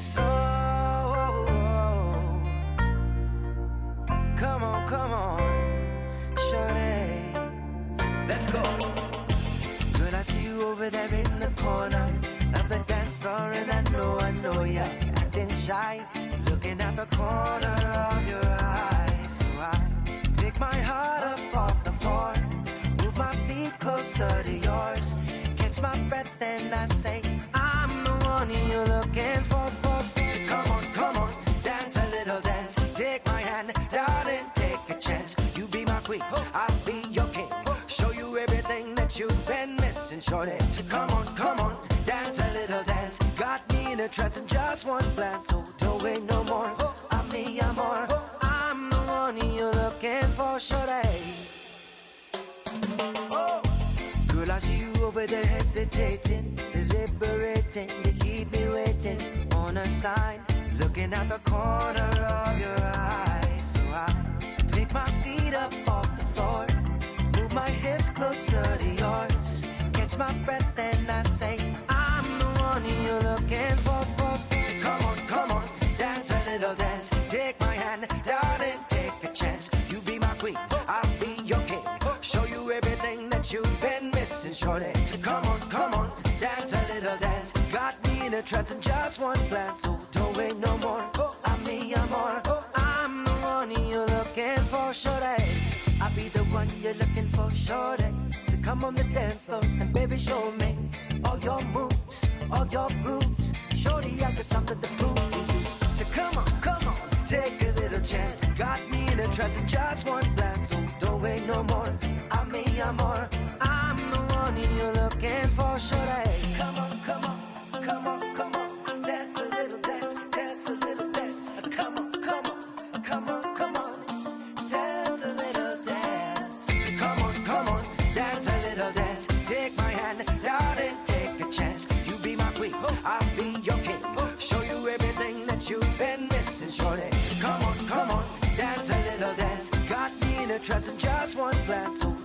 yes, oh. Come on, shorty, let's go. Girl, I see you over there in the corner of the dance floor, and I know you're acting shy, looking at the corner of your eyes. So I pick my heart up off the floor, move my feet closer to yours, catch my breath and I say, I'm the one you're looking for. So come on, dance a little dance. Take my hand, darling, take a chance. You be my queen, I'll be your king. Show you everything that you've been missing, shorty. So come on, dance a little dance. Got me in a trance in just one glance. So don't wait no more, I'm more. I'm the one you're looking for, shorty. Oh, girl, I see you over there hesitating, deliberating. You keep me waiting on a sign, looking at the corner of your eyes. So I pick my feet up off the floor, move my hips closer to yours, catch my breath and I say, I'm the one you're looking for. So come on, dance a little dance. Take my hand, darling, take a chance. You be my queen, I'll be your king. Show you everything that you've been missing, shorty. So come on, dance a little dance. Got me in a trance in just one glance. So don't wait no more, I'm more. I'm the one you're looking for, shorty. I'll be the one you're looking for, shorty. So come on the dance floor and baby show me all your moves, all your grooves. Shorty, I got something to prove to you. So come on, take a little chance. Got me in a trance in just one glance. So don't wait no more, I'm more. I'm the one you're looking for, shorty. So come on, dance a little dance, dance a little dance. Come on, dance a little dance. So come on, dance a little dance. Take my hand, darling, take a chance. You be my queen, I'll be your king. Show you everything that you've been missing, shorty. So come on, dance a little dance. Got me in a trance in just one glance. So